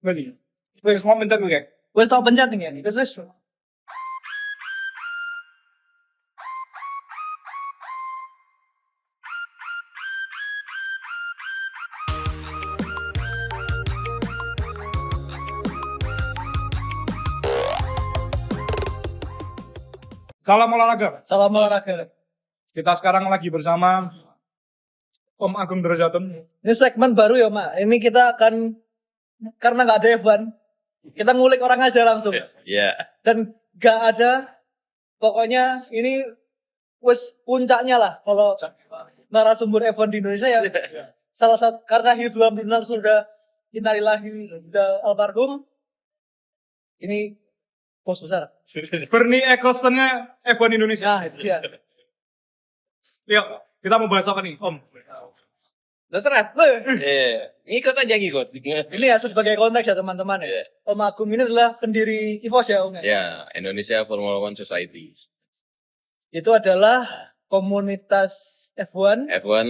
Berarti. Wes mau pencet gue. Wes tau pencet nih ya. Wes. Salam olahraga. Salam olahraga. Kita sekarang lagi bersama Om Agung Derajatun. Ini segmen baru ya, Mak. Ini kita akan karena nggak ada F1, kita ngulik orang aja langsung. Iya. Dan nggak ada, pokoknya ini wes puncaknya lah kalau narasumber F1 di Indonesia ya. Salah satu karena hidup benar sudah innalillahi sudah almarhum. Ini bos besar. Bernie Eccleston-nya F1 Indonesia. Nah, itu ya. Yuk, kita mau bahas apa nih, Om? Terserah. Ngikut aja ngikut. Ini ya sebagai konteks ya teman-teman ya. Om Agung ini adalah pendiri IFOS ya Om ya. Ya, Indonesia Formula One Society. Itu adalah komunitas F1. F1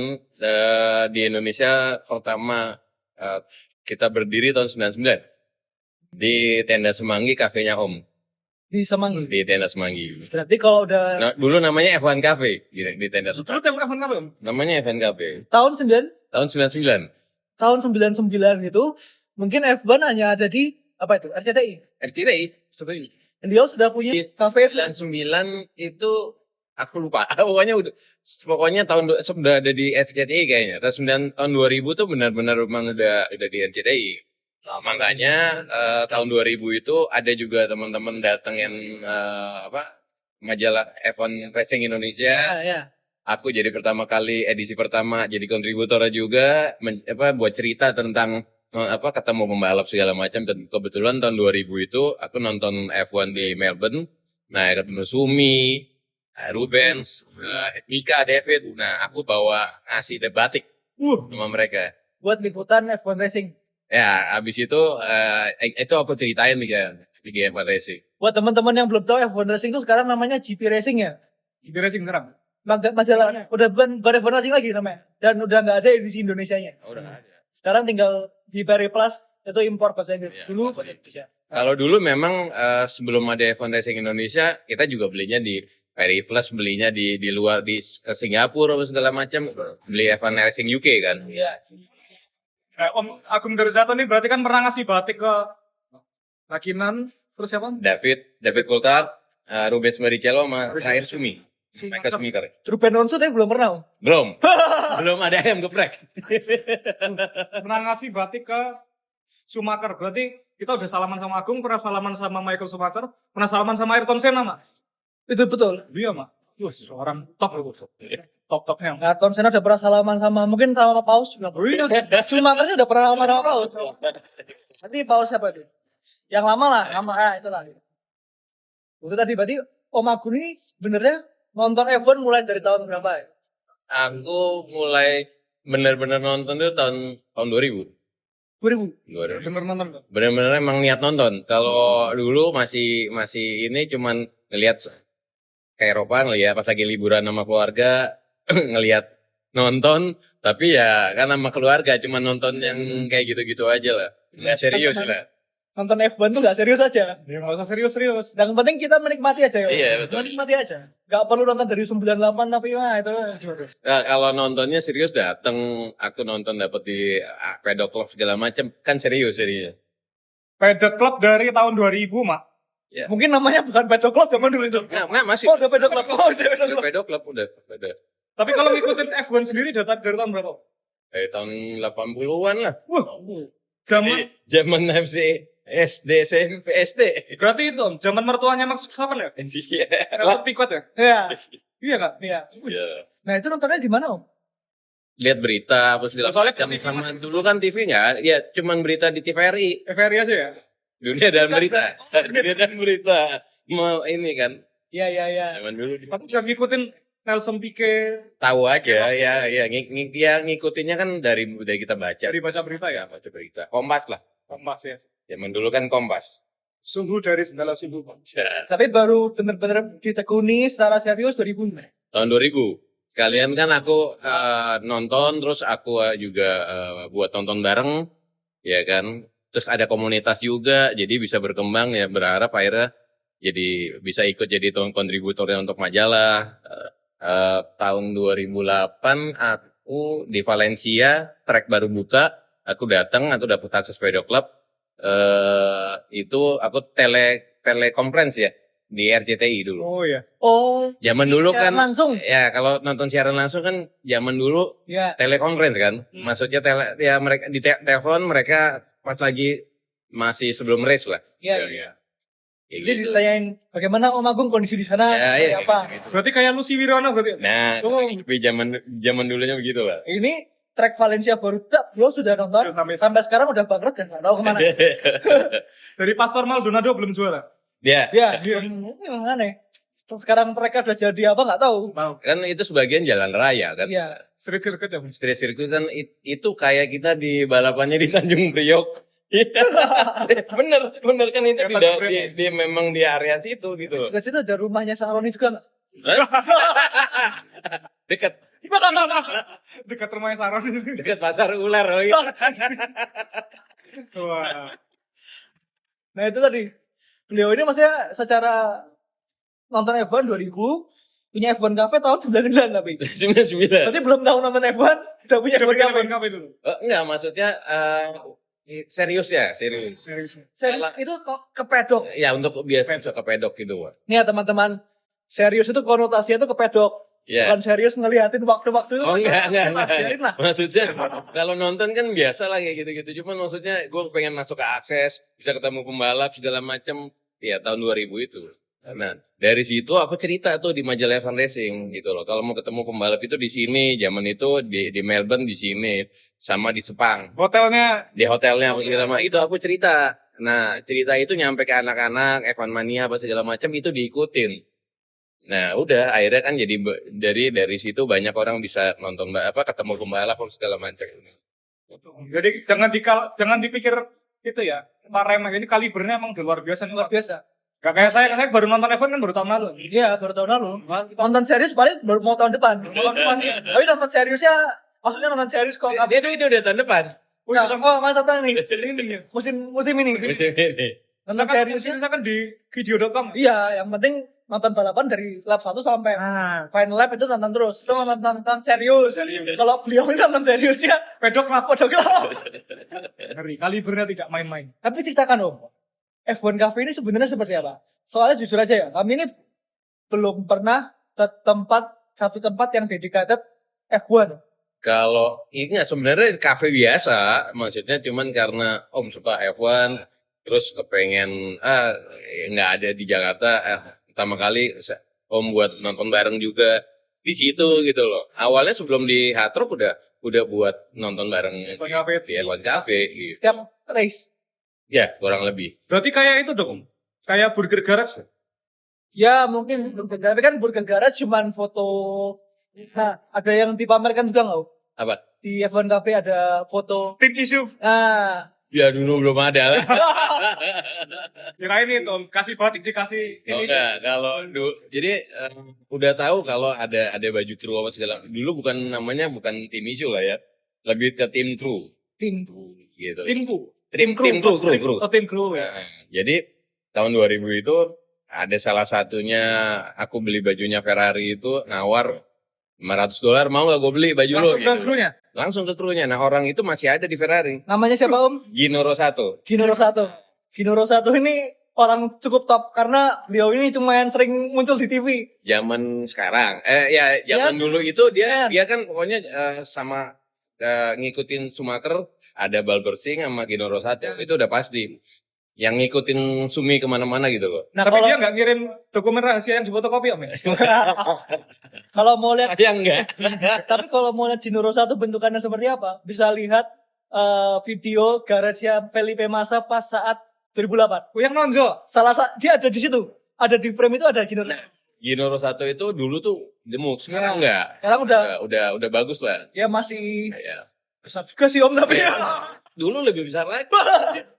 di Indonesia pertama kita berdiri tahun 99 di tenda Semanggi, kafenya Om. Di Semanggi. Di tenda Semanggi. Berarti kalau udah Nah, dulu namanya F1 Cafe di tenda Terus Semanggi. yang F1 apa, Om? Namanya F1 Cafe. tahun 9 Tahun 99. tahun 99 itu mungkin F1 hanya ada di apa itu? RCTI. RCTI. Dan dia sudah punya kafe F1. 99 itu aku lupa. Pokoknya sudah ada di RCTI kayaknya. Tahun 2000 tuh benar-benar memang udah di RCTI. Nah, makanya tahun 2000 itu ada juga teman-teman datang yang majalah F1 Racing Indonesia. Ya. Aku jadi pertama kali edisi pertama jadi kontributor juga buat cerita tentang ketemu pembalap segala macam. Dan kebetulan tahun 2000 itu aku nonton F1 di Melbourne. Nah, ketemu Sumi, Rubens, Mika, David. Nah, aku bawa ngasih batik sama mereka. Buat liputan F1 Racing. Ya, abis itu aku ceritain nih kan di F1 Racing. Buat teman-teman yang belum tahu F1 Racing itu sekarang namanya GP Racing ya. GP Racing sekarang. Majalah udah bukan F1 Racing lagi namanya. Dan udah nggak ada edisi Indonesianya. Udah ada. Sekarang tinggal di Peri Plus itu impor bahasa Inggris. Iya, Dulu bahasa bahasa Indonesia. Kalau dulu memang sebelum ada F1 Racing Indonesia, kita juga belinya di Peri Plus, belinya di luar ke Singapura atau segala macam, beli F1 Racing UK kan. Iya. Om Agung Derajatun ini berarti kan pernah ngasih batik ke Lakinan, terus siapa? David Coulthard, Rubens Barrichello sama terakhir Sumi. Michael Schumacher. Ruben Onsu tapi belum pernah. Om. Belum ada ayam geprek. Pernah ngasih batik ke Schumacher. Berarti kita udah salaman sama Agung, pernah salaman sama Michael Schumacher, pernah salaman sama Ayrton Senna, Mak. Itu betul. Iya, Mak. Wah, seorang top itu. Top-topnya. Nah, Ayrton Senna udah pernah salaman sama mungkin sama Paus juga. Schumacher sih udah pernah sama Paus. Nanti Paus siapa itu? Yang lama lah, itulah. Itu tadi berarti Om Agung ini sebenarnya nonton F1 mulai dari tahun berapa ya? Aku mulai benar-benar nonton itu tahun 2000. 2000. Bener nonton. Benar-benar emang niat nonton. Kalau dulu masih ini cuman ngelihat ke Eropa ngelihat pas lagi liburan sama keluarga ngelihat nonton, tapi ya kan sama keluarga cuman nonton yang kayak gitu-gitu aja lah. Nggak serius lah. Nonton F1 tuh gak serius aja. Ya nggak usah serius-serius. Yang penting kita menikmati aja ya. Iya, betul. Menikmati aja. Gak perlu nonton dari 98 tapi itu. Nah, kalau nontonnya serius dateng, aku nonton dapet di Pedok Club segala macam kan serius serius. Pedok Club dari tahun 2000, Mak. Ya. Mungkin namanya bukan Pedok Club zaman dulu itu. Nggak masih. Oh, udah Pedok Club. Udah Pedok Club udah. Tapi kalau ngikutin F1 sendiri dari tahun berapa? Tahun 80-an lah. Wah, zaman FC SD, SMP, SD. berarti itu Om, zaman mertuanya Max Verstappen ya? Iya. Nelson Piquet ya? Iya. Iya Kak? Iya. Iya. Nah, itu nontonnya di mana, Om? Lihat berita apa segala Soalnya macam TV sama masih dulu kan TV nggak, ya cuman berita di TVRI. FRI aja ya? Dunia dan berita. Dunia dan berita. Mau ini kan. Iya. Zaman dulu Tapi udah ngikutin Nelson Piquet tahu aja ya ngikutinnya kan dari kita baca. dari baca berita ya? Baca berita. Kompas lah. Kompas ya? Zaman dulu kan Kompas. Sungguh dari segala sibuk. Tapi baru bener-bener ditekuni secara serius 2000. Tahun 2000. Sekalian kan aku nonton, terus aku juga buat nonton bareng, ya kan. terus ada komunitas juga, jadi bisa berkembang ya. Berharap akhirnya jadi bisa ikut jadi kontributornya untuk majalah. Tahun 2008 aku di Valencia, track baru buka, aku datang, aku dapet akses Pedok Club. Itu aku telekonferensi ya di RCTI dulu. Oh iya. Oh, Zaman dulu siaran kan langsung. ya kalau nonton siaran langsung kan zaman dulu Ya. telekonferensi kan. Maksudnya ya mereka di telepon mereka pas lagi masih sebelum race lah. Iya. Kayak Jadi gitu. ditanyain bagaimana Om Agung kondisi di sana, Ya, seperti iya, apa. gitu. Berarti kayak Lucy Wiryono berarti. Nah, tapi zaman dulunya begitu lah. Ini track Valencia baru tak, beliau sudah nonton. Sampai sekarang udah bangkrut dan nggak tahu kemana. Dari Pastor Maldonado belum juara. Ya, Ya, emang aneh. Sekarang mereka udah jadi apa nggak tahu. kan itu sebagian jalan raya kan. Iya. Street circuit ya. Street circuit kan itu kayak kita di balapannya di Tanjung Priok. bener kan itu memang di area situ gitu. Di situ ada rumahnya Saroni juga nggak? Dekat Dekat rumahnya Saron. dekat pasar ular. Wah. Nah itu tadi. Beliau ini maksudnya secara nonton F1 2000, punya F1 Cafe tahun 99 tapi. 99. Berarti belum tahu nonton F1, udah punya F1 Cafe. Cafe dulu. Enggak, maksudnya serius ya, serius. Serius. Serius itu kok ke pedok. Ya untuk biasa bisa ke pedok gitu, Wak. Nih ya teman-teman, serius itu konotasinya tuh ke pedok. Ya. Bukan serius ngeliatin waktu-waktu itu. Oh enggak. Biarin lah. Maksudnya kalau nonton kan biasa lah kayak gitu-gitu. Cuman maksudnya gue pengen masuk ke akses, bisa ketemu pembalap segala macam. Ya tahun 2000 itu. Nah dari situ aku cerita tuh di majalah Evan Racing gitu loh. Kalau mau ketemu pembalap itu di sini, zaman itu di Melbourne di sini, sama di Sepang. Hotelnya Di hotelnya apa segala macam itu aku cerita. Nah cerita itu nyampe ke anak-anak Evan Mania apa segala macam itu diikutin. Nah udah akhirnya kan jadi dari situ banyak orang bisa nonton ketemu pembalap apa segala macam. jadi jangan dipikir itu ya. Remeh ini kalibernya emang luar biasa nih. Luar biasa. Gak kayak saya baru nonton F1 kan baru tahun lalu. Iya, baru tahun lalu. Nonton serius paling baru mau tahun depan. Tapi nonton seriusnya, maksudnya nonton serius kok. Dia itu udah tahun depan. Oh, masa tahun ini. Musim ini. Musim ini. Nonton seriusnya. Seriusnya kan di video.com. Iya, yang penting nonton balapan dari lap 1 sampai final lap itu nonton terus. Itu nonton serius. Kalau beliau ini nonton seriusnya, pedok lap. Ngeri, kalibernya tidak main-main. Tapi ceritakan Om, F1 Cafe ini sebenarnya seperti apa? Soalnya jujur aja ya, kami ini belum pernah ke satu tempat yang dedicated F1. Kalau ini sebenarnya kafe biasa, maksudnya cuman karena Om suka F1, terus kepengen nggak ada di Jakarta, pertama kali Om buat nonton bareng juga di situ gitu loh. Awalnya sebelum di Hard Rock udah buat nonton bareng F1 Cafe. di F1 Cafe gitu. Setiap race. Ya kurang lebih. Berarti kayak itu dong. Kayak Burger Garage. Ya mungkin tapi kan Burger Garage cuman foto. Nah, ada yang dipamerkan juga nggak? Om? Apa? Di F1 Cafe ada foto. Tim isu. Nah, Ya dulu belum ada lah. Kirain itu kasih batik dikasih tim Oh, isu. enggak, kalau jadi udah tahu kalau ada baju kru apa segala. Dulu bukan tim isu lah ya. Lebih ke tim kru tim gitu. Timku. Tim kru. Oh, tim kru ya. Nah, jadi tahun 2000 itu ada salah satunya aku beli bajunya Ferrari itu nawar $500, mau gak gue beli baju lo Langsung ke gitu. krunya. Langsung ke krunya. Nah orang itu masih ada di Ferrari. namanya siapa Om? Gino Rosato. Gino Rosato. Gino Rosato ini orang cukup top karena beliau ini cuma yang sering muncul di TV. Zaman sekarang, zaman dulu itu dia kan pokoknya sama ngikutin Schumacher, ada Balbersing sama Gino Rosato, itu udah pasti. Yang ngikutin Sumi kemana-mana gitu loh. Nah, Tapi kalau dia nggak ngirim dokumen rahasia yang di fotokopi Om ya? kalau mau lihat Saya enggak. tapi kalau mau lihat Gino Rosato bentukannya seperti apa, bisa lihat video garage-nya Felipe Massa pas saat 2008. Yang nonjol. Dia ada di situ. Ada di frame itu ada Gino. Gino Rosato itu dulu tuh gemuk, sekarang enggak. Sekarang Udah bagus lah. ya masih Ya. besar juga sih Om tapi Dulu lebih besar lagi.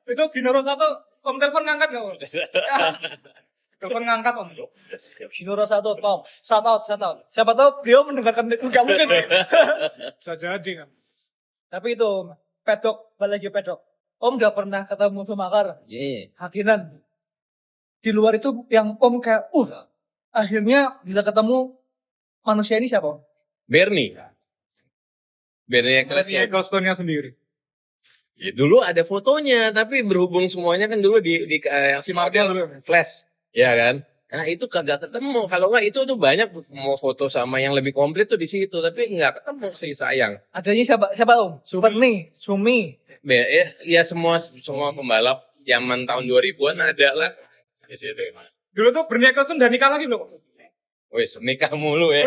Itu Gino Rosato, Om telepon ngangkat nggak Om? Telepon ngangkat Om. Gino Rosato, Om. Shout out. Siapa tahu beliau mendengarkan, enggak mungkin. Bisa jadi kan. Tapi itu pedok, balik lagi pedok. Om udah pernah ketemu Schumacher, Iya. Hakkinen. Di luar itu yang Om kayak, akhirnya bisa ketemu manusia ini siapa? Om? Bernie Ecclestone. Ecclestone-nya sendiri. Ya, dulu ada fotonya, tapi berhubung semuanya kan dulu di si model flash, ya kan? Nah itu kagak ketemu. Kalau nggak itu tuh banyak mau foto sama yang lebih komplit tuh di situ, tapi nggak ketemu sih sayang. Adanya siapa Om? Bernie, Sumi. Ya semua pembalap zaman tahun 2000-an ada lah di situ. Dulu tuh Bernie Ecclestone udah nikah lagi loh. Wes nikah mulu ya.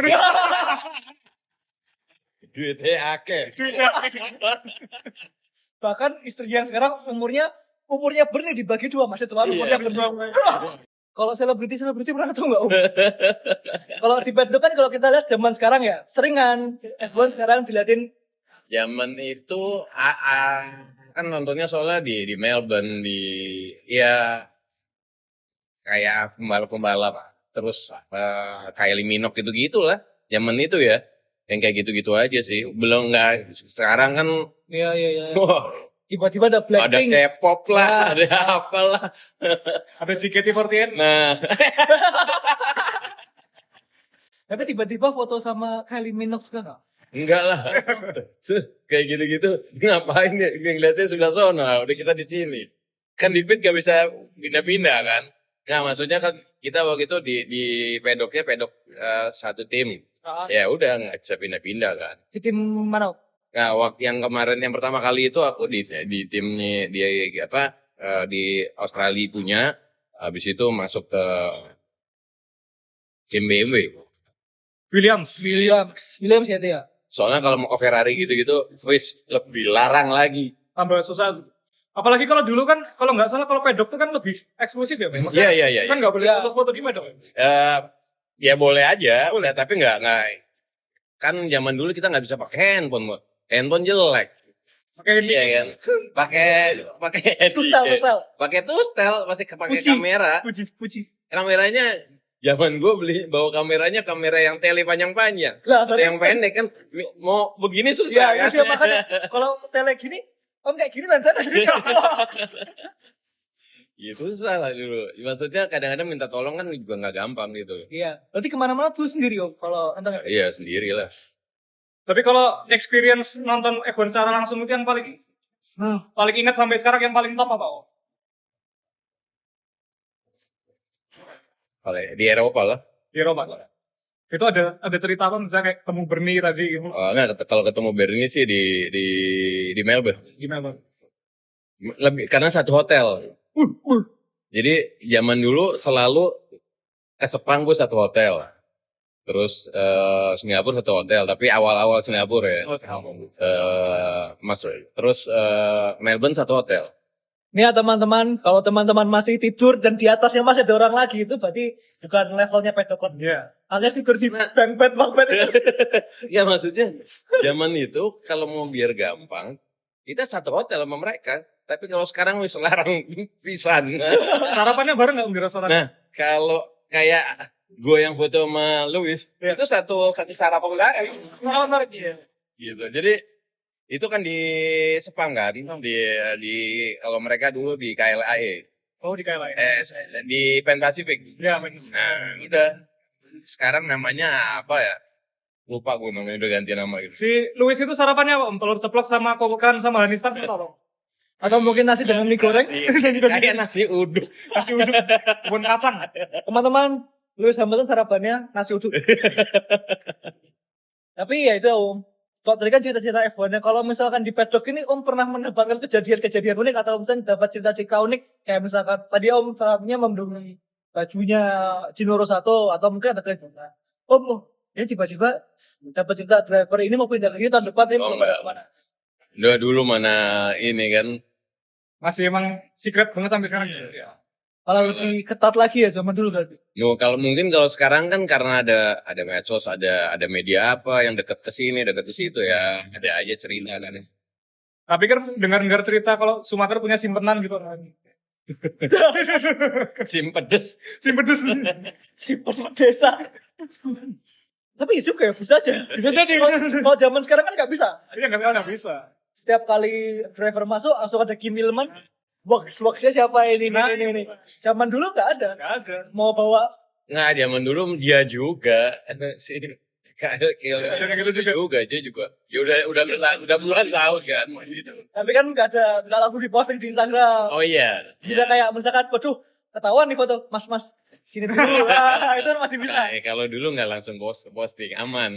Duitnya akeh. Bahkan istrinya yang sekarang umurnya Bernie dibagi 2, masih tua umurnya Bernie. Kalau selebriti pernah ketemu nggak Om? Kalau di paddock kan kalau kita lihat zaman sekarang ya seringan F1 sekarang diliatin. Zaman itu kan nontonnya soalnya di Melbourne ya kayak pembalap terus Kylie Minogue gitu lah. Zaman itu ya yang kayak gitu-gitu aja sih. Belum nggak sekarang kan. Iya. Wah, Tiba-tiba ada ada Blackpink. K-pop lah, ada apalah. Ada JKT48. Nah, Tapi tiba-tiba foto sama Kylie Minogue juga nggak? enggak lah. Kayak gitu-gitu ngapain ya? Ngeliatnya sebelah sana, udah kita di sini. Kan di pit gak bisa pindah-pindah kan. Nah, maksudnya kan kita waktu itu di pedoknya satu tim. Ya udah nggak bisa pindah-pindah kan. Di tim mana Om? Nah, waktu yang kemarin yang pertama kali itu aku di timnya dia di Australia punya. Habis itu masuk ke tim BMW. Williams. Williams ya itu ya. Soalnya kalau mau ke Ferrari gitu-gitu, wis lebih larang lagi. Tambah susah. Apalagi kalau dulu kan, kalau nggak salah kalau pedok tuh kan lebih eksklusif ya, Pak? Maksudnya Iya. kan nggak boleh Iya. foto-foto di pedok. Ya boleh aja, tapi nggak. Kan zaman dulu kita nggak bisa pakai handphone, handphone jelek. Pakai Iya kan, pakai Tustel. pakai tustel, pasti pakai Fuji. kamera. Fuji. Kameranya zaman gue bawa kameranya kamera yang tele panjang-panjang. Lah, Ada yang pendek kan, mau begini susah Iya, kan. iya makanya kalau tele gini, Om kayak gini lancar. Itu susah lah dulu. Maksudnya kadang-kadang minta tolong kan juga nggak gampang gitu. Iya, berarti kemana-mana tuh sendiri Om kalau nonton. Iya sendirilah. Tapi kalau experience nonton F1 secara langsung itu yang paling ingat sampai sekarang yang paling top apa? Om? Kalau di Eropa lah. Di Eropa. Itu ada cerita apa misalnya kayak ketemu Bernie tadi gitu. Enggak, kalau ketemu Bernie sih di Melbourne. Gimana? Lebih karena satu hotel. Jadi zaman dulu selalu ke Sepang gue satu hotel. Terus Singapura satu hotel, tapi awal-awal Singapura ya. Terus Melbourne satu hotel. Nih ya teman-teman, kalau teman-teman masih tidur dan di atasnya masih ada orang lagi itu berarti bukan levelnya pedokon. Iya. Alias tidur di bang bed itu. Ya maksudnya zaman itu kalau mau biar gampang, kita satu hotel sama mereka. Tapi kalau sekarang wis larang pisan. Sarapannya bareng nggak di restoran? Nah, kalau kayak gue yang foto sama Louis, itu satu sarapan bareng. Gitu. Jadi itu kan di Sepang kan, di kalau mereka dulu di KLAE. Oh, di KLA. Di Pan Pacific. Iya, Nah, udah. Sekarang namanya apa ya? Lupa gue namanya, udah ganti nama gitu. Si Louis itu sarapannya apa? Om? Telur ceplok sama kokokan sama hanistan apa? Atau mungkin nasi dengan mie goreng. Kayak nasi uduk. Nasi uduk, kebun kacang. Teman-teman, Lewis Hamilton sarapannya nasi uduk. Tapi ya itu Om. Kalau tadi kan cerita-cerita F1-nya, kalau misalkan di paddock ini Om pernah mendapatkan kejadian-kejadian unik atau misalnya dapat cerita-cerita unik kayak misalkan tadi Om saatnya membeli bajunya Gino Rosato atau mungkin ada kejadian. Om, ini tiba-tiba dapat cerita driver ini mau pindah lagi tahun depan ini mau kemana? Dulu mana ini kan. Masih emang secret banget sampai sekarang. Iya. Kalau lebih ketat lagi ya zaman dulu berarti. Kalau mungkin kalau sekarang kan karena ada medsos, ada media apa yang dekat ke sini, dekat ke situ ya, ada aja cerita kan. Tapi kan dengar-dengar cerita kalau Schumacher punya simpenan gitu. Sim pedes. Simpedes. Simpen desa. Tapi juga ya bisa aja. Bisa jadi. Kalau zaman sekarang kan nggak bisa. Iya nggak bisa. setiap kali driver masuk langsung ada Kim Ilman. Box-boxnya siapa ini? Zaman dulu nggak ada. Nggak ada. Mau bawa Nggak, zaman dulu dia juga si kayak gitu juga. dia juga. Ya udah puluhan tahun kan gitu. tapi kan nggak langsung diposting di Instagram. Oh iya. Bisa kayak misalkan, waduh, ketahuan nih foto mas sini dulu. Itu masih bisa. Nah, kalau dulu nggak langsung posting, aman.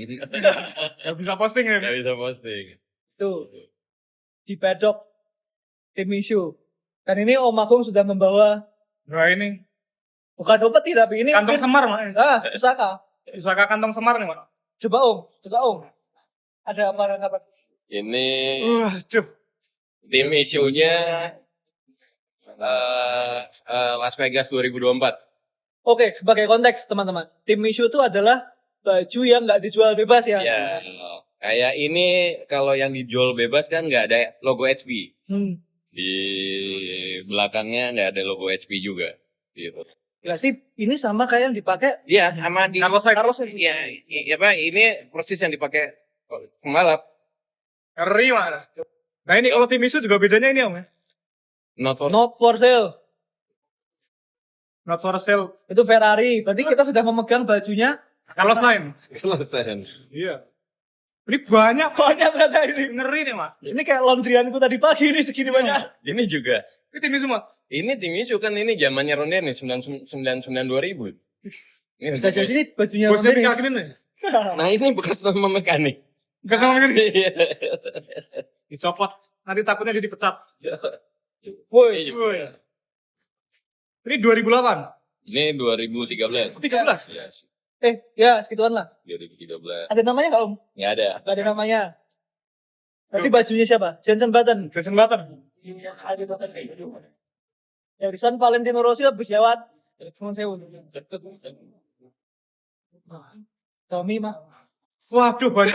Nggak bisa posting ya. Nggak bisa posting. Tuh. Di pedok tim isu. Dan ini Om Agung sudah membawa Nah ini bukan peti tapi ini kantong semar mak. pusaka. Pusaka kantong semar nih mak. Coba Om. Ada apa? Ini Waduh. tim isunya Las Vegas 2024. Oke, sebagai konteks teman-teman, tim isu itu adalah baju yang nggak dijual bebas ya. Ya, kayak ini kalau yang dijual bebas kan nggak ada logo HP. Di belakangnya nggak ada logo HP juga. Gitu. Berarti ini sama kayak yang dipakai Iya, sama di Carlos Iya, apa ini persis yang dipakai pembalap. Ngeri mak. Nah ini kalau tim isu juga bedanya ini om ya. Not for not for sale. Not for sale. Itu Ferrari. Berarti kita sudah memegang bajunya. Kalau lain. selesai. Iya. Ini banyak Ternyata ini. ngeri nih mak. Ini kayak laundryanku tadi pagi nih segini banyak. Ini juga. Ini tim isu mak. Ini tim isu kan ini zamannya Ronde nih 99 2000. Ini Bisa jadi ini bajunya Bosnya Rondenis. dikakinin nih. Nah, ini bekas nama mekanik. Gak sama kan? Iya. Dicopot. Nanti takutnya dia dipecat. Woi. Ini 2008. Ini 2013. 13. Yes. Ya segituan lah. 2013. Ada namanya nggak Om? Nggak ada. Nggak ada namanya. Berarti bajunya siapa? Jensen Button. Jason Button. Harrison Valentino Rossi habis lewat. Cuma sewu. Tommy mah. Waduh banyak.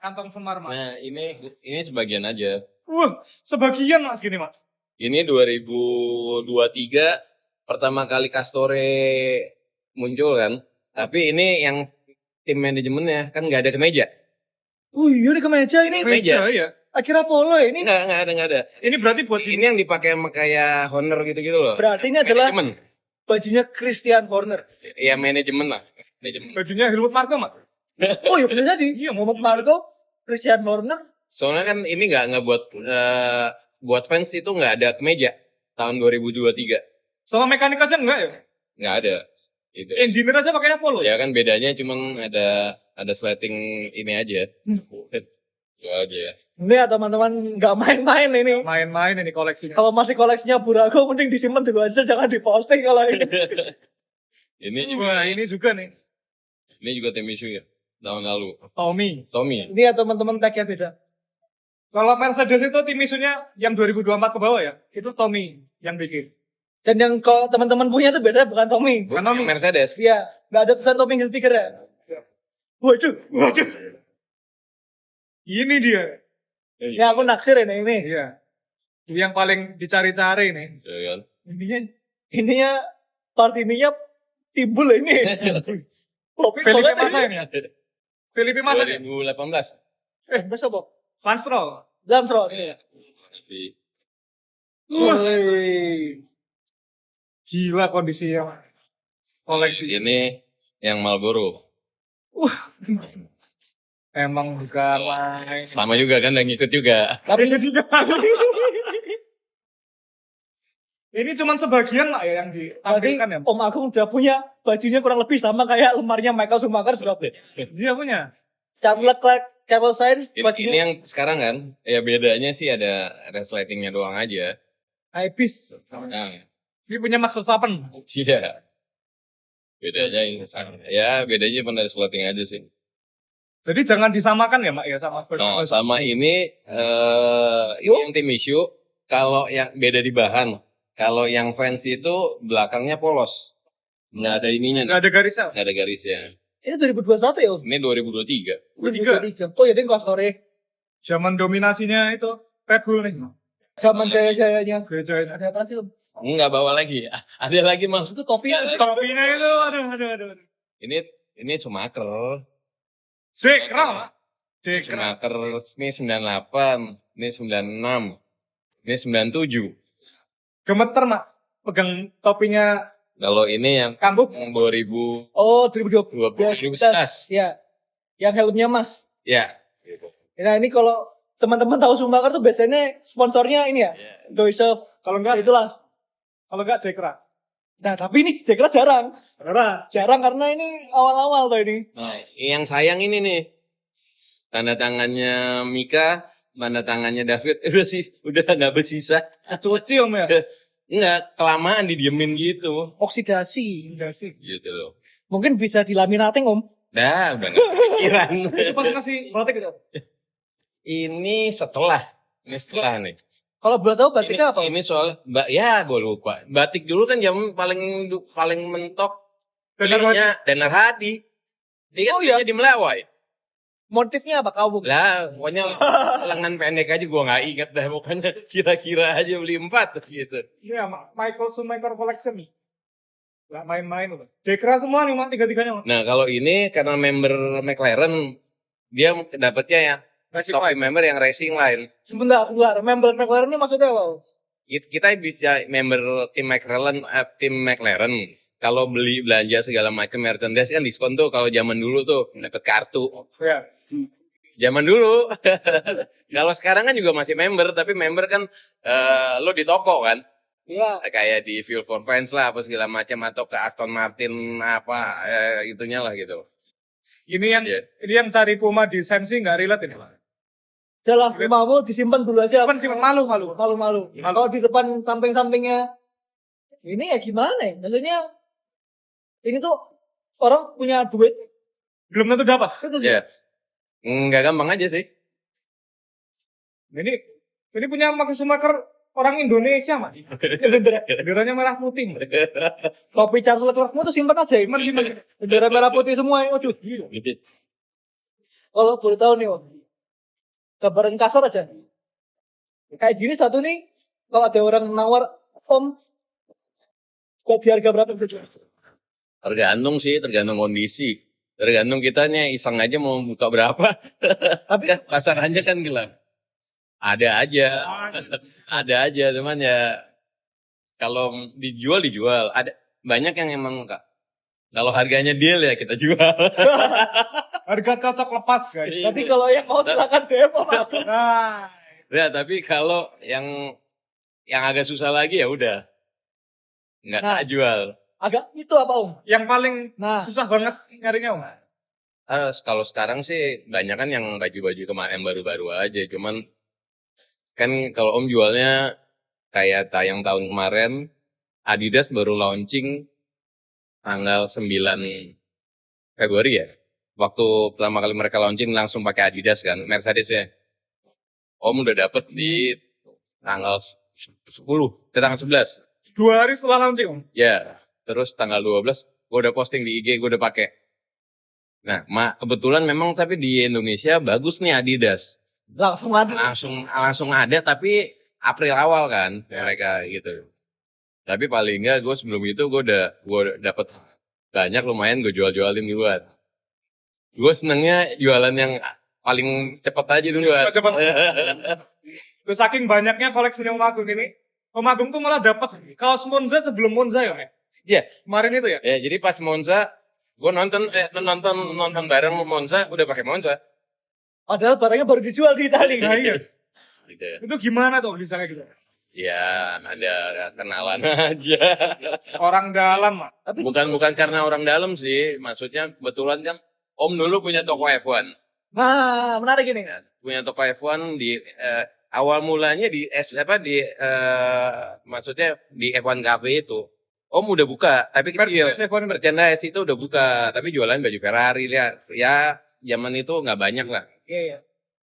Kantong semar mak. Nah, ini sebagian aja. Wah, sebagian mas gini mak. Ini 2023 pertama kali Castore muncul kan. Tapi ini yang tim manajemennya kan nggak ada kemeja. Iya ini kemeja ini. Meja. ya. Akhirnya polo ya ini. Nggak ada. Ini berarti buat Ini yang dipakai sama kayak Honor gitu-gitu loh. Berarti ini adalah Manajemen. bajunya Christian Horner. Ya manajemen lah. Manajemen. bajunya Helmut Marko mak. Oh iya bisa jadi. Iya Muhammad Marco, Christian Horner. Soalnya kan ini nggak buat fans itu nggak ada kemeja tahun 2023. Sama mekanik aja enggak ya? Nggak ada. Itu. Engineer aja pakainya polo. Ya kan bedanya cuman ada slating ini aja. Itu aja. Ini ya teman-teman nggak main-main ini. Main-main ini koleksinya. Kalau masih koleksinya Burago mending disimpan dulu aja, jangan diposting kalau ini. Wah ini juga nih. Ini juga tim isu ya tahun lalu. Tommy. Ini ya teman-teman tagnya beda. Kalau Mercedes itu tim isunya yang 2024 ke bawah ya. Itu Tommy yang bikin. Dan yang kalau teman-teman punya itu biasanya bukan Tommy. Bukan Tommy. Mercedes. Iya, nggak ada tulisan Tommy Hilfiger ya. Waduh, Ini dia. ini aku naksir ini. Iya. Ini yang paling dicari-cari nih. Ya kan? Ininya Partininya timbul ini. Felipe Massa ini ya. Felipe Massa. 2018. Masa Bob? Lance Stroll. Lamsrod. Iya. Gila kondisinya. Koleksi. Ini yang Marlboro. Emang bukan main. Sama juga kan yang ngikut juga. Tapi ini juga. Ini cuma sebagian lah ya yang Berarti ditampilkan ya. Om Agung udah punya bajunya kurang lebih sama kayak lemarinya Michael Schumacher sudah. Dia punya. Charles Leclerc, Carlos Sainz, Ini bajunya yang sekarang kan, ya bedanya sih ada resletingnya doang aja. Ibis. Nah, Ini punya Max Verstappen. iya. Bedanya ini bedanya cuma resleting aja sih. Jadi jangan disamakan ya Mak ya sama Nah, sama ini yang tim isu. Kalau yang beda di bahan, kalau yang fans itu belakangnya polos, nggak ada ininya, Nggak ada garisnya. nggak ada garisnya. ini 2021 ya Om? Ini 2023. 2023. Oh ya, ini Castore. Zaman dominasinya itu Red Bull nih. Zaman jaya-jayanya. Gereja. Ada apa sih Om? Nggak bawa lagi. Ada lagi mas. Itu topi. Topinya itu, aduh. Ini Schumacher. Sik, keren Mak. Dekra. Schumacher ini 98, ini 96, ini 97. Gemeter, Mak. Pegang topinya Kalau ini yang kambuk. 2012, Oh, 2020. 2011. Ya. Yang helmnya Mas. Ya. Nah, ini kalau teman-teman tahu Schumacher tuh biasanya sponsornya ini ya. Ya. Doisev. Kalau enggak, Itulah. kalau enggak Dekra. Nah, tapi ini Dekra jarang. Dekra. Jarang karena ini awal-awal tuh ini. Nah, yang sayang ini nih. Tanda tangannya Mika, tanda tangannya David udah nggak bersisa. Cuci Om ya. Enggak, kelamaan didiemin gitu. Oksidasi. Enggak sih. Gitu loh. Mungkin bisa dilaminating, Om. Nah, udah nggak kepikiran. Itu pas ngasih batik itu. Ini setelah. Ini setelah nih. Kalau boleh tahu batiknya apa? Ini soal ya gue lupa. Batik dulu kan zaman paling mentok belinya Danar Hadi. Dia kan belinya di Melawai. Motifnya apa kau? Lah, pokoknya lengan pendek aja gue nggak inget dah. Pokoknya kira-kira aja beli 4 gitu. Iya, Michael Schumacher Collection. Nggak main-main loh. Dekra semua nih, Mak, tiga-tiganya, Mak. Nah, kalau ini karena member McLaren, dia dapetnya ya top member yang racing line. Sebentar. Member McLaren ini maksudnya apa? Kita bisa member tim McLaren. Kalau beli belanja segala macam merchandise kan diskon tuh. Kalau zaman dulu tuh dapat kartu. Iya. Zaman dulu. Kalau sekarang kan juga masih member, tapi member kan lo di toko kan. Iya. Kayak di Fuel for Fans lah apa segala macam, atau ke Aston Martin apa itunya lah gitu. Ini yang cari Puma di Sensi nggak relate ini, Pak. Jalan rumahmu disimpan dulu aja. Simpan malu. Malu. Kalau di depan samping-sampingnya ini ya gimana ya? Maksudnya ini tuh orang punya duit. Belum tentu dapat. Itu Ya. Nggak gampang aja sih. Ini punya Michael Schumacher orang Indonesia, Mak. Benderanya merah putih. Kopi Charles Leclerc-mu tuh simpan aja. Simpan. Bendera merah putih semua. Waduh. Gitu. Kalau boleh tahu nih, Om. Gambaran kasar aja. Kayak gini satu nih, kalau ada orang nawar, Om, kok di harga berapa gitu? Tergantung kondisi. Tergantung kitanya iseng aja mau buka berapa. Tapi Kan pasarannya kan gelap. Ada aja, cuman ya kalau dijual. Ada banyak yang emang Kak. Kalau harganya deal ya kita jual. Harga cocok lepas, guys. tapi kalau yang mau silakan DM, Om. Nah, Ya, tapi kalau yang agak susah lagi ya udah nggak tak jual. Agak itu apa, Om? yang paling Nah, susah banget nyarinya, Om. Kalau sekarang sih banyak kan yang baju-baju kemarin baru-baru aja. Cuman kan kalau Om jualnya kayak tayang tahun kemarin, Adidas baru launching tanggal 9 Februari ya. Waktu pertama kali mereka launching langsung pakai Adidas kan, Mercedes ya. Om udah dapet di tanggal 10, tanggal 11. 2 hari setelah launching, Om. Ya, terus tanggal 12 gue udah posting di IG, gue udah pakai. Nah, kebetulan memang tapi di Indonesia bagus nih Adidas. langsung ada. Langsung ada, tapi April awal kan mereka gitu. Tapi paling enggak gue sebelum itu gue udah dapet banyak, lumayan gue jual-jualin duluan. Gue senengnya jualan yang paling cepet aja duluan. Cepet. Terus saking banyaknya koleksinya Om Agung ini, Om Agung tuh malah dapat kaos Monza sebelum Monza ya, Mek? Iya. Kemarin itu ya? Ya, jadi pas Monza gue nonton bareng Monza, udah pakai Monza. Padahal barangnya baru dijual di Italia. Nah, iya. Gitu. Itu gimana tuh bisa kayak gitu? Ya, ada kenalan aja. Orang dalam, Mak. Tapi Bukan karena orang dalam sih, maksudnya kebetulan kan Om dulu punya toko F1. nah, menarik ini. Punya toko F1 di awal mulanya maksudnya di F1 Cafe itu. Om udah buka, tapi kecil. Mercedes F1 Merchandise itu udah buka, tapi jualan baju Ferrari lihat. Ya, zaman itu nggak banyak lah. Iya.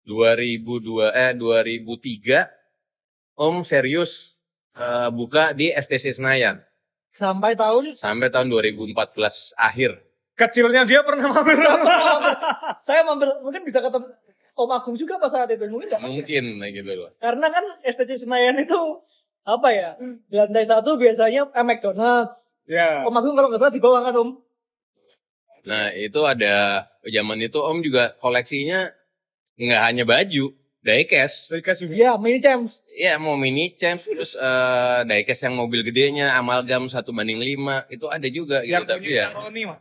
2003 Om serius buka di STC Senayan Sampai tahun sampai tahun 2014 akhir. Kecilnya dia pernah mampir. saya mampir, mungkin bisa ketemu Om Agung juga pas saat itu, mungkin nggak? Mungkin gitu loh. Karena kan STC Senayan itu apa ya? Di lantai 1 biasanya McDonald's. Ya. Om Agung kalau nggak salah di bawah kan, Om? Nah, itu ada zaman itu Om juga koleksinya nggak hanya baju, diecast. Dari kasih Iya, mini champs. Ya mau mini champ terus diecast yang mobil gedenya amalgam 1:5 itu ada juga gitu yang tapi ya Saroni mah.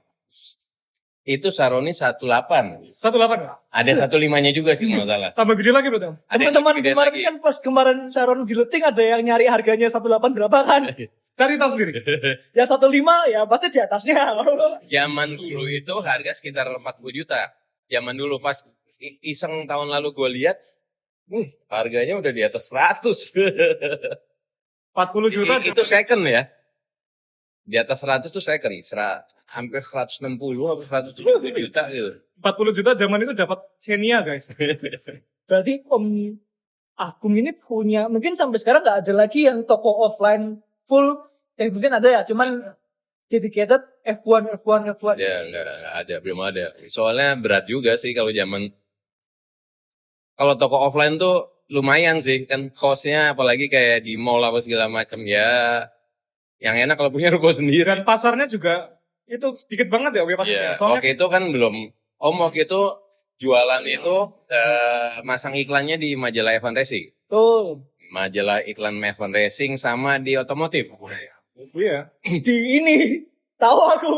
itu Saroni 18. 18 Pak. Ada 15-nya juga sih nggak salah. Tambah gede lagi berarti. Om. Ada yang Teman-teman lebih gede kemarin lagi. kan pas kemarin Sharon di Leting ada yang nyari harganya 18 berapa kan? Cari tahu sendiri. Ya 15 ya pasti di atasnya. Zaman dulu itu harga sekitar 40 juta. Zaman dulu pas iseng tahun lalu gue lihat, harganya udah di atas 100. 40 juta. Itu second ya. Di atas 100 tuh second. Hampir 160 atau 170 juta gitu. 40 juta zaman itu dapat Xenia guys. Berarti Om Agung ini punya, mungkin sampai sekarang nggak ada lagi yang toko offline full. Yang mungkin ada ya, cuman dedicated F1. Ya nggak ada, belum ada. Soalnya berat juga sih kalau zaman. Kalau toko offline tuh lumayan sih kan cost-nya, apalagi kayak di mall apa segala macam ya. Yang enak kalau punya ruko sendiri. Dan pasarnya juga itu sedikit banget ya Iya, pasarnya. Soalnya waktu itu kan belum. Waktu itu jualan itu masang iklannya di majalah F1 Racing. Tuh, Majalah iklan F1 Racing sama di otomotif. iya. di ini, tahu aku,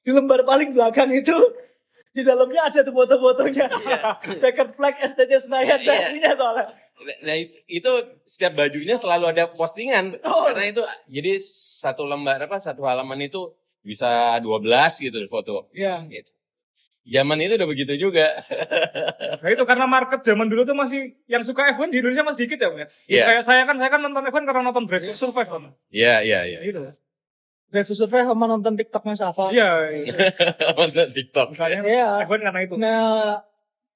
di lembar paling belakang itu, di dalamnya ada tuh foto-fotonya. Checkered flag STC Senayan, Iya. aslinya soalnya. Nah itu setiap bajunya selalu ada postingan. Oh. Karena itu jadi satu halaman itu bisa 12 gitu foto. Iya. Gitu. Zaman itu udah begitu juga. Nah itu karena market zaman dulu tuh masih yang suka F1 di Indonesia masih dikit ya, Om ya. Iya. Kayak saya kan nonton F1 karena nonton Drive to Survive kan. Iya. Gitu. Drive to Survive sama nonton TikToknya Safa. Iya. Nonton TikTok. Makanya Iya. F1 karena itu. Nah,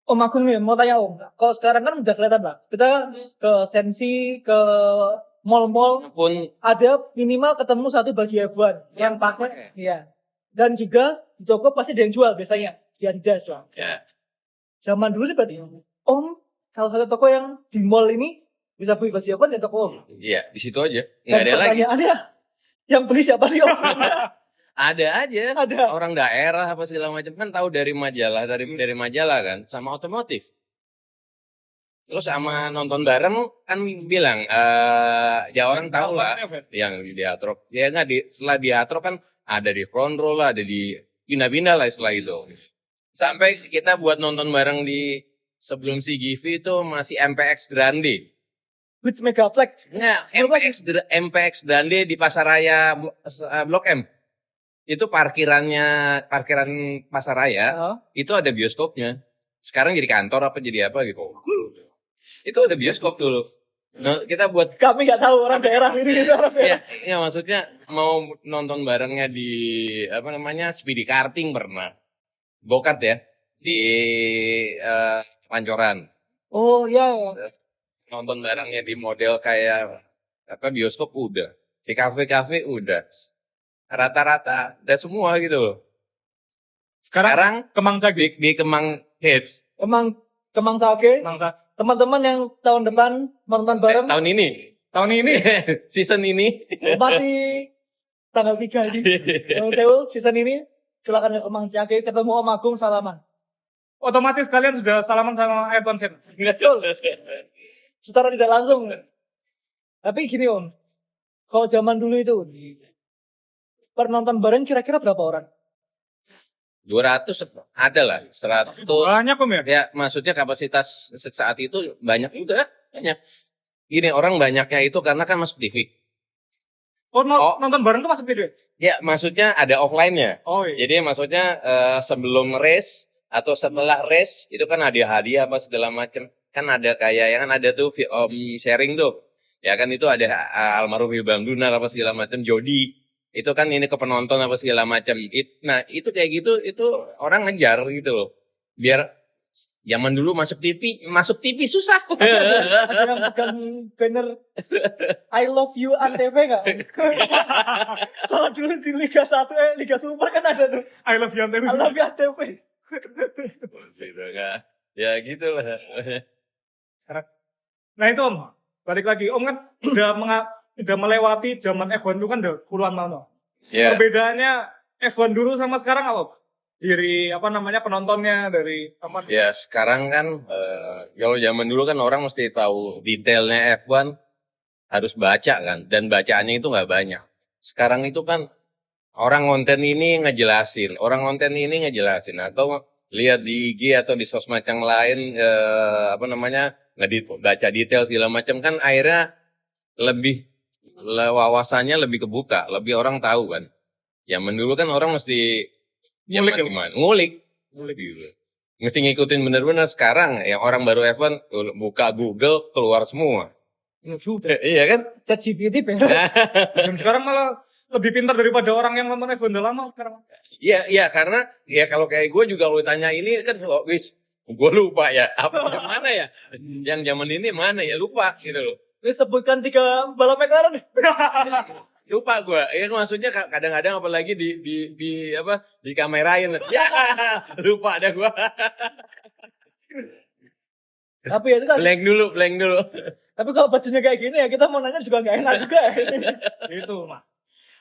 Om Agung nih, mau tanya Om. Kalau sekarang kan udah kelihatan lah. Kita ke Sensi, ke mall-mall, Pun ada minimal ketemu satu baju F1 yang pakai. Iya. Dan juga di toko pasti ada yang jual biasanya. Di Adidas lah. ya, Zaman dulu sih berarti Om, salah satu toko yang di mall ini bisa beli baju F1 di toko Om. iya di situ aja. Nggak Dan ada lagi. pertanyaannya, yang beli siapa sih Om? Ada aja. Ada. Orang daerah apa segala macam kan tahu dari majalah, dari majalah kan, sama otomotif. Terus sama nonton bareng kan bilang ya orang tahu lah yang di Atrok. Ya nggak setelah di Atrok kan ada di Front Row lah, ada di Bina-Bina lah setelah itu. Sampai kita buat nonton bareng di sebelum CGV itu masih MPX Grande. Which Megaplex. Nah, MPX Grande di Pasaraya Blok M. Itu parkiran Pasaraya, itu ada bioskopnya. Sekarang jadi kantor apa jadi apa gitu. Itu ada bioskop dulu. Nah, kita buat Kami nggak tahu orang daerah ini gitu orang daerah. ya maksudnya mau nonton barengnya di speedy karting pernah. Go-kart ya di Pancoran. Oh iya. Nonton barengnya di model kayak bioskop udah. Di kafe-kafe udah. Rata-rata udah semua gitu loh. Sekarang Kemang Cagi. di Kemang Hits. Kemang Sage. Mangsa. Teman-teman yang tahun depan menonton bareng Tahun ini. Tahun ini Season ini. masih tanggal 3 ini. Teul season ini silakan ke Kemang Sage ketemu Om Agung salaman. otomatis kalian sudah salaman sama Ayrton Senna. Betul. Secara tidak langsung. Tapi gini Om. Kalau zaman dulu itu penonton bareng kira-kira berapa orang? 200 ada lah. 100. Banyak Om ya. Ya maksudnya kapasitas saat itu banyak juga. Banyak. Gini orang banyaknya itu karena kan masuk TV. Oh, nonton bareng tuh masuk video. Ya maksudnya ada offline-nya. Oh iya. Jadi maksudnya sebelum race atau setelah race itu kan hadiah-hadiah apa segala macam. Kan ada kayak ya kan ada tuh sharing tuh. Ya kan itu ada almarhum Bang Dunar apa segala macam, Jody. Itu kan ini ke penonton apa segala macam. Nah, itu kayak gitu itu orang ngejar gitu loh. Biar zaman dulu masuk TV susah. Ada yang pegang banner I love you ANTV nggak? Kalau dulu di Liga 1 Liga Super kan ada tuh I love you Antv. I love you ANTV. Gitu kan. Ya gitulah. Nah itu Om, balik lagi. Om kan udah melewati zaman F1 itu kan udah puluhan tahun. Om. Ya. Perbedaannya F1 dulu sama sekarang apa? Om? diri apa namanya penontonnya dari apa? Ya sekarang kan kalau zaman dulu kan orang mesti tahu detailnya F1 harus baca kan, dan bacaannya itu nggak banyak. Sekarang itu kan orang konten ini ngejelasin, atau lihat di IG atau di sosmed yang lain apa namanya baca detail segala macam, kan akhirnya lebih wawasannya lebih kebuka, lebih orang tahu kan. Zaman dulu kan orang mesti Ngulik ya? gimana? Ngulik gitu. Mesti ngikutin bener-bener. Sekarang yang orang baru F1 buka Google keluar semua. Ya sudah. Iya kan? ChatGPT beres. Dan sekarang malah lebih pintar daripada orang yang nonton F1 udah lama sekarang. Iya karena ya kalau kayak gue juga lo tanya ini kan gue lupa ya apa yang mana ya, yang zaman ini mana ya, lupa gitu loh. Ini sebutkan 3 balap McLaren. Lupa gue, ya maksudnya kadang-kadang apalagi di apa dikamerain, ya lupa ada gue. Tapi ya itu kan. Blank dulu. Tapi kalau bajunya kayak gini ya kita mau nanya juga nggak enak juga. Itu mah.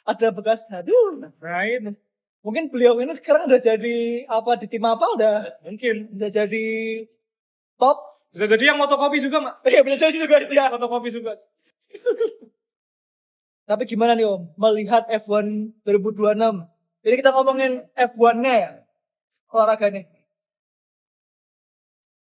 Ada bekas, aduh. Nah ini Mungkin beliau ini sekarang udah jadi apa di tim apa udah mungkin jadi top. bisa jadi yang fotokopi juga mak. Iya bisa jadi juga itu ya. Fotokopi juga. Tapi gimana nih Om melihat F1 2026? Jadi kita ngomongin F1-nya ya, olahraganya.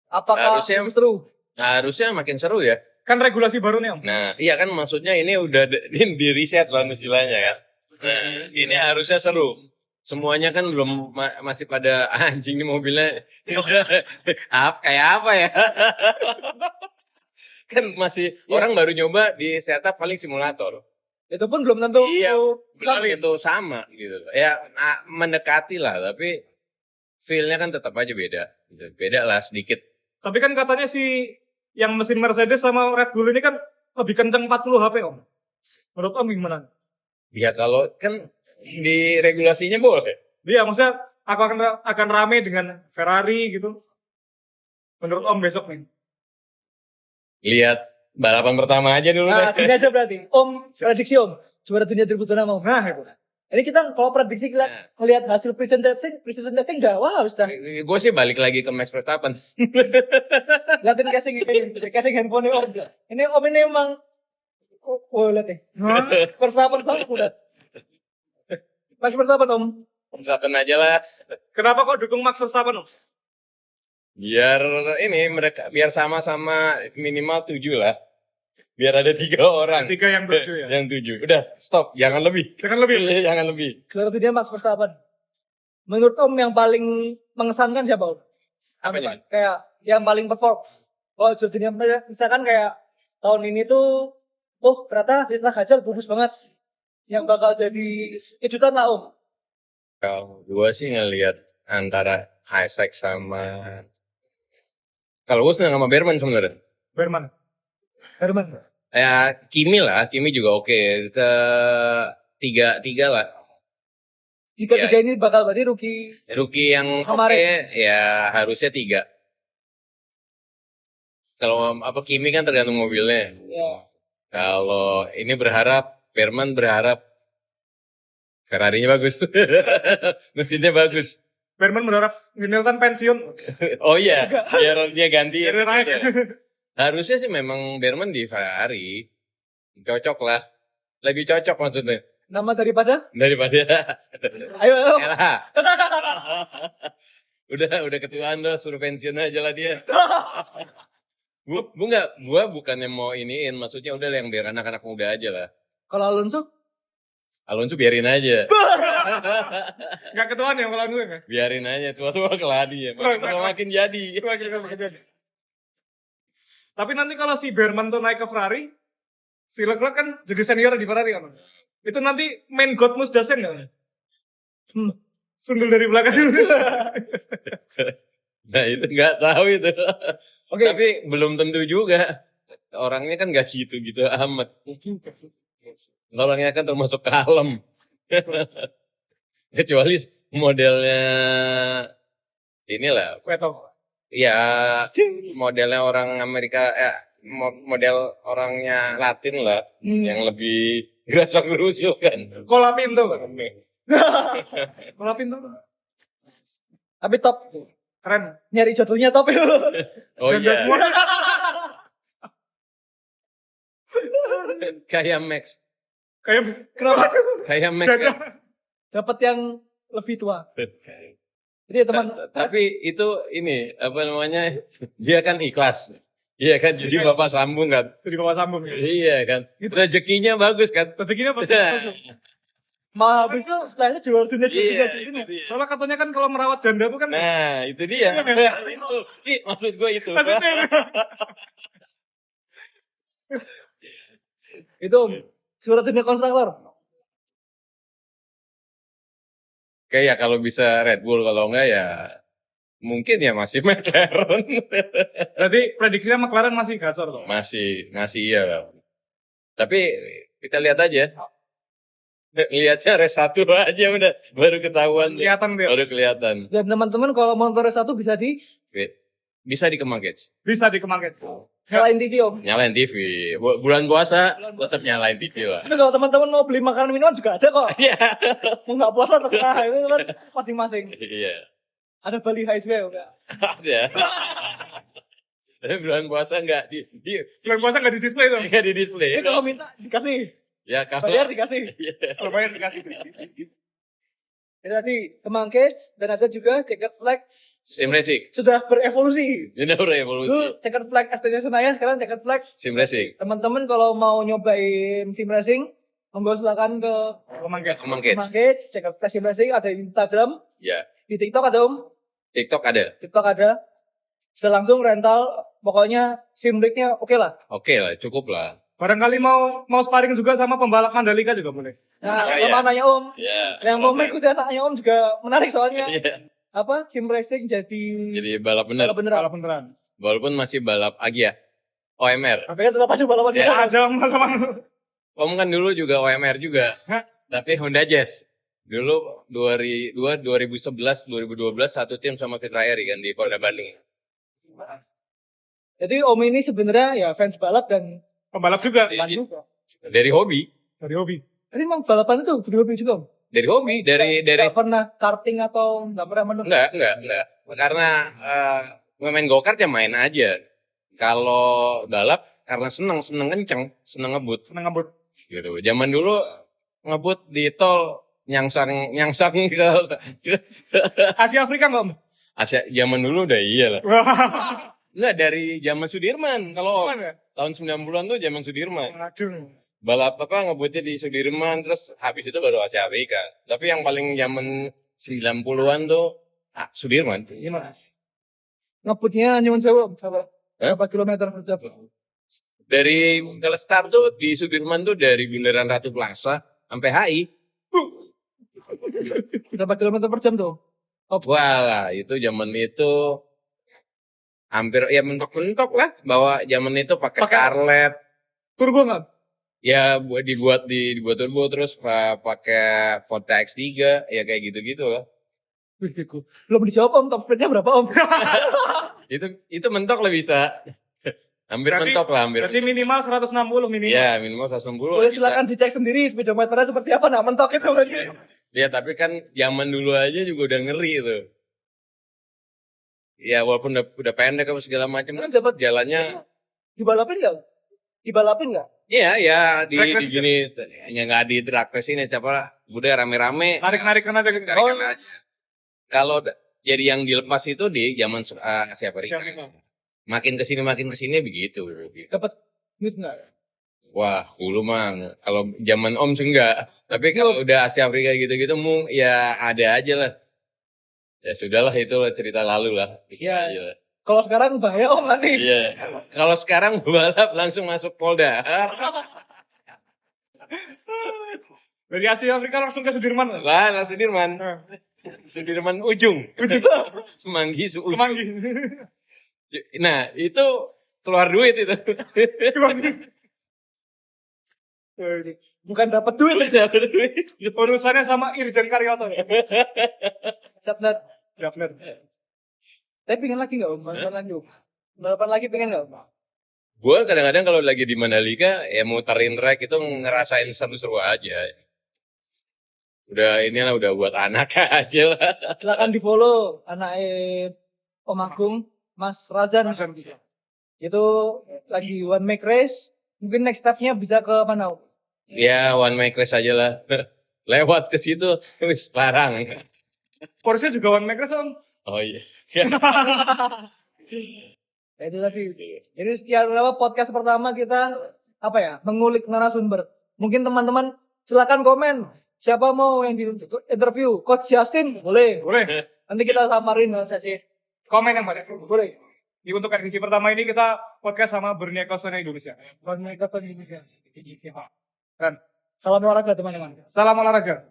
Apakah Harusnya- lebih seru? Harusnya makin seru ya. Kan regulasi baru nih om. Nah, iya kan maksudnya ini udah di reset lah istilahnya kan. Nah, ini harusnya seru. Semuanya kan belum masih pada anjing nih mobilnya. Kayak apa ya? Kan masih orang baru nyoba di setup paling simulator. Itu pun belum tentu. Iya, belum itu sama gitu. Ya mendekati lah, tapi feel-nya kan tetap aja beda. Gitu. Beda lah sedikit. Tapi kan katanya si yang mesin Mercedes sama Red Bull ini kan lebih kenceng 40 HP om. Menurut om gimana? Ya kalau kan di regulasinya boleh. Iya maksudnya aku akan rame dengan Ferrari gitu. Menurut om besok nih. Lihat balapan pertama aja dulu Nah, deh. gini aja berarti. Om, prediksi Om. Juara dunia 2026 Om. Nah itu. Ini kita kalau prediksi kita lihat hasil precision testing udah wah harus dah. Gue sih balik lagi ke Max Verstappen. Lihatin casing handphone Om. Ini Om ini emang lihat nih. Verstappen banget udah. Max Verstappen Om. Verstappen aja lah. Kenapa kok dukung Max Verstappen om? Biar ini mereka biar sama-sama minimal 7 lah. Biar ada 3 orang. 3 yang 7 ya. Yang 7. Udah, stop. Jangan lebih. Jangan lebih. Jangan lebih. Juara dunia Max Verstappen. Menurut Om yang paling mengesankan siapa Om? Apanya? Kayak yang paling perform. Oh juara dunia misalkan kayak tahun ini tuh ternyata Rita Hajar bagus banget. Yang bakal jadi kejutan lah Om. Kalau gue sih ngelihat antara Isaac sama kalau gue senang sama Berman sebenarnya. Berman. Ya Kimi lah, Kimi juga oke. Tiga lah. Tiga ini bakal berarti Rookie yang oke Kemarin. ya harusnya 3. Kalau apa Kimi kan tergantung mobilnya. ya. Kalau ini Berman berharap Ferrari-nya bagus. Mesinnya bagus. Berman berharap Hamilton pensiun. Oh iya, biar dia ganti. Biar dia naik. Harusnya sih memang Berman di Ferrari. Cocok lah. Lebih cocok maksudnya. Nama daripada? Daripada Ayo. LH. Udah ketuaan loh, suruh pensiun aja lah dia. Gua bukannya mau iniin, maksudnya udah yang biar anak-anak muda aja lah. Kalau Alonso Biarin aja. Gak ketuaan ya kalau gue kan. Biarin aja, tua-tua keladi ya. Makin jadi. Tapi nanti kalau si Berman tuh naik ke Ferrari, si Leclerc kan jadi senior di Ferrari kan. Itu nanti main God Must Dasen gak? Sundul dari belakang. Nah itu nggak tahu itu. Oke. Tapi belum tentu juga. Orangnya kan nggak gitu-gitu amat. Orangnya kan termasuk kalem. Kecuali modelnya inilah. Ya modelnya orang Amerika, model orangnya Latin lah. Yang lebih gerasok-gerusuk kan. Kolapinto kan. Kolapinto. Tapi top. Keren. Nyari jodohnya top itu. Oh Janda iya. semua. Kayak Max. Kayak Kenapa? Kayak Max janda. kan. Dapat yang lebih tua. Jadi teman Tapi itu ini apa namanya? Dia kan ikhlas. Iya kan, jadi bapak sambung kan. Jadi bawa sambung. Ya. Iya kan. Rezekinya bagus kan. Rezekinya apa? mah habis itu setelah itu jual dunia Iya. juga Itu dia. Soalnya katanya kan kalau merawat janda tuh kan Nah, itu dia. Itu. Maksud gue itu. maksudnya itu surat dunia kontraktor. Kayak ya kalau bisa Red Bull, kalau enggak ya mungkin ya masih McLaren. berarti prediksinya McLaren masih gacor tuh. masih iya. Tapi kita lihat aja. Lihatnya race 1 aja udah baru ketahuan. Kelihatan dia. Baru kelihatan. Dan teman-teman kalau mau nonton satu bisa di Bisa di Kemangkets. Bisa di Kemangket. nyalain TV om. Nyalain TV. Bulan puasa tetap nyalain TV lah. Tapi kalau teman-teman mau beli makanan minuman juga ada kok. Iya. Mau nggak puasa terserah itu kan masing-masing. Iya. Ada Bali High juga udah. Ada. Tapi bulan puasa enggak Bulan puasa nggak di display tuh. enggak di display. Jadi kalau minta dikasih, Ya kalau bayar dikasih. Iya. Kalau bayar dikasih. Jadi tadi Kemangkes dan ada juga Checkered Flag Sim racing. sudah berevolusi. Ini udah revolusi. Dulu Checkered Flag STC Senayan, sekarang Checkered Flag. Sim racing. Teman-teman kalau mau nyobain sim racing, monggo silakan ke Kemangket. Kemangkets. Kemangkes, Checkered Flag sim racing, ada di Instagram, Ya. di TikTok ada om, TikTok ada. TikTok ada. Bisa langsung rental, pokoknya sim rig-nya oke lah. Oke lah, cukup lah. Barangkali mau sparring juga sama pembalap Mandalika juga boleh. Nah, Ya, sama ya. anaknya om, Ya. yang mau mengikuti anaknya om juga menarik soalnya. Iya. Apa sim racing jadi Jadi balap bener. balap beneran. Balap beneran. Walaupun masih balap Agia. OMR. Tapi kan tetap aja balapan Ya. beneran. Aja teman-teman. Om kan dulu juga OMR juga. Hah? Tapi Honda Jazz. Dulu 2011, 2012 satu tim sama Fitra Eri kan di Polda Bandung. Jadi om ini sebenarnya ya fans balap dan Pembalap juga. Iya. fan juga. Dari hobi. Dari hobi. Tapi emang balapan itu beli hobi juga om. Dari hobi, dari Nggak pernah karting atau nggak pernah menurut. enggak. Karena main go-kart ya main aja. Kalau balap karena seneng kenceng, seneng ngebut Seneng ngebut. gitu. Zaman dulu ngebut di tol nyangsang ke Asia Afrika nggak om? Asia. Zaman dulu udah iya lah. Wah. Enggak, dari zaman Sudirman. Kalau Mana? tahun 90-an tuh zaman Sudirman. Aduh. Balap apa ngebutnya di Sudirman, terus habis itu baru Asia Afrika. Tapi yang paling zaman 90-an tuh Sudirman. Gimana? Ngebutnya nyuwun sewu om. Berapa kilometer per jam? Dari kalau start tuh di Sudirman tuh dari Bundaran Ratu Plaza sampai HI. Berapa kilometer per jam tuh? Wah, itu zaman itu hampir ya mentok-mentok lah. Bahwa zaman itu pakai Pakai- Starlet. Turbo nggak? Ya dibuat turbo terus pakai Ford X3 ya kayak gitu-gitu lah. Belum dijawab om, top speednya berapa om? Itu mentok lah bisa. Hampir mentok lah, hampir. Berarti minimal 160 minimal. Ya, minimal 160 Boleh bisa. silakan dicek sendiri speedometernya seperti apa, nah mentok itu. Ya, tapi kan zaman dulu aja juga udah ngeri itu. Ya, walaupun udah pendek apa segala macam kan dapat jalannya. Dibalapin nggak? Dibalapin nggak? Iya, ya Drag race gini ya nggak di drag race ini siapa udah rame-rame Narik-narikan aja gitu. tarikan aja. Kalau jadi yang dilepas itu di zaman Asia Asia Afrika. Afrika. Makin kesini begitu. Dapat duit nggak? Wah, dulu mah kalau zaman Om sih enggak. Tapi kalau udah Asia Afrika gitu-gitu ya ada aja lah. Ya sudahlah, itulah cerita lalu lah. Iya. Iya. Kalau sekarang bahaya om nanti. Iya. Kalau sekarang balap langsung masuk Polda. Dari Asia Afrika langsung ke Sudirman. Lah, langsung Sudirman. Nah, Sudirman ujung. Ujung. Semanggi ujung. Semanggi. Nah, itu keluar duit itu. Bukan dapat duit. Keluar duit. Urusannya sama Irjen Karyoto ya. Satnet. Dafner. Tapi pengen lagi nggak om? Balapan lagi pengen nggak om? Gue kadang-kadang kalau lagi di Mandalika ya muterin track itu ngerasain seru-seru aja. Udah ini lah, udah buat anak aja lah. Silakan di follow anaknya Om Agung, Mas Razan. Itu lagi one make race. Mungkin next stepnya bisa ke mana? Om? Ya one make race aja lah. Lewat ke situ, wis larang. Porsche juga one maker Om. Oh iya. Ya, itu tadi. Jadi sekian podcast pertama kita mengulik narasumber. Mungkin teman-teman silakan komen siapa mau yang di interview. Coach Justin boleh. Boleh. Nanti kita samarin sesi. Komen yang banyak. Boleh. Di untuk edisi pertama ini kita podcast sama Borneo Kosone Indonesia. Borneo Kosone Indonesia. Dan Salam olahraga teman-teman. salam olahraga.